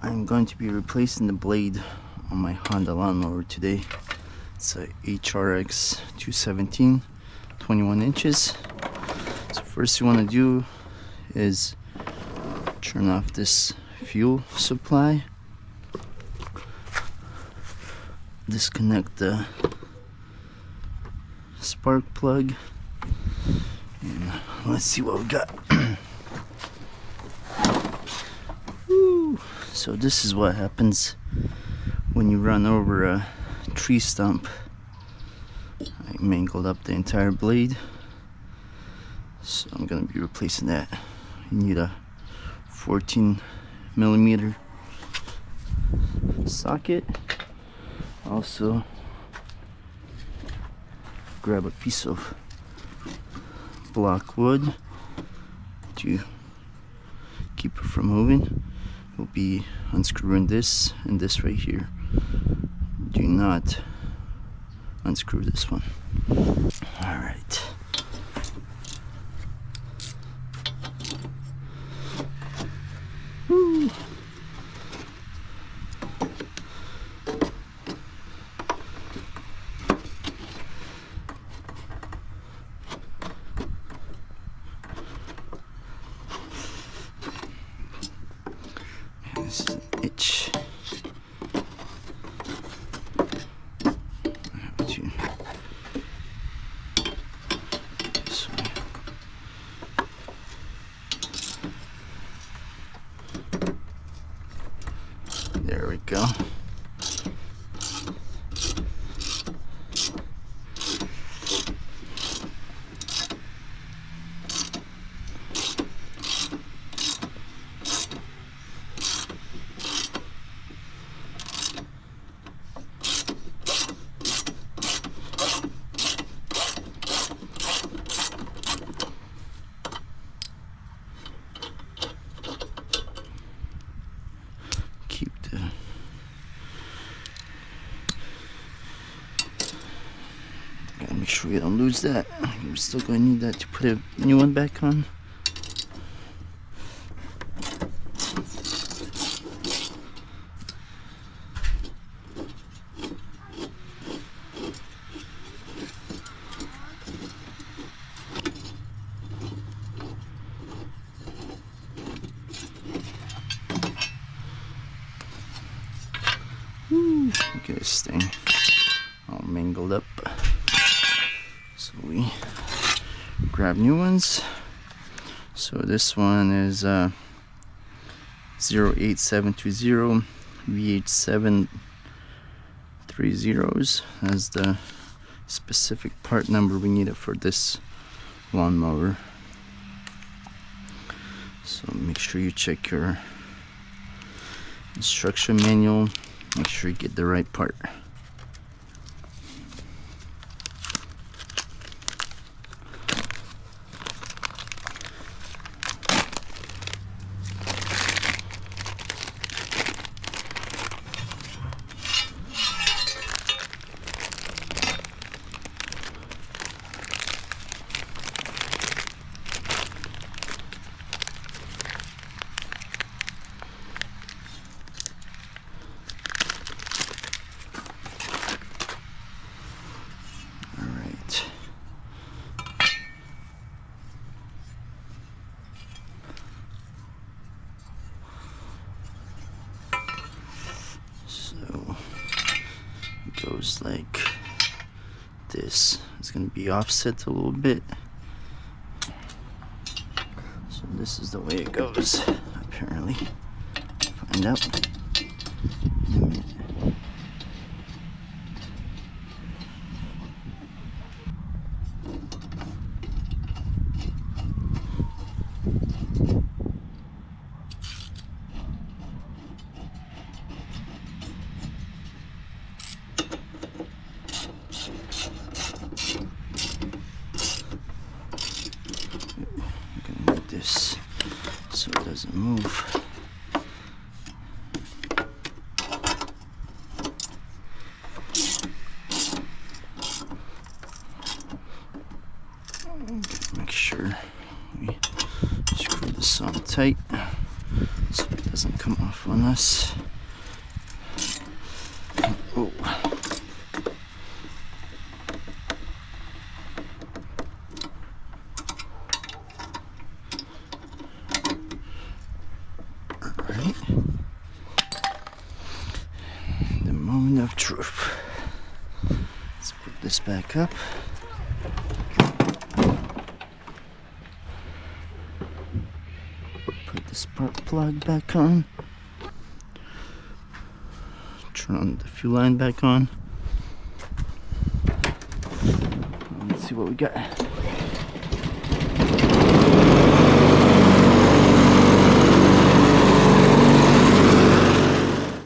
I'm going to be replacing the blade on my Honda lawnmower today. It's a HRX 217, 21 inches. So first you want to do is turn off this fuel supply, disconnect the spark plug, and let's see what we got. So this is what happens when you run over a tree stump. I mangled up the entire blade, so I'm gonna be replacing that. You need a 14mm socket. Also grab a piece of block wood to keep it from moving. We'll be unscrewing this and this right here. Do not unscrew this one. All right. Woo. This is an itch. I have to this way. There we go. Gotta make sure you don't lose that. You're still gonna need that to put a new one back on. Look at this thing all mangled up. So we grab new ones. So this one is 08720 VH730. That's the specific part number we need for this lawnmower. So make sure you check your instruction manual. Make sure you get the right part. Goes like this. It's going to be offset a little bit. So this is the way it goes, apparently. Find out in a minute. This so it doesn't move. Make sure we screw this on tight so it doesn't come off on us. Oh. Alright. The moment of truth. Let's put this back up. Put the spark plug back on. Turn on the fuel line back on. Let's see what we got.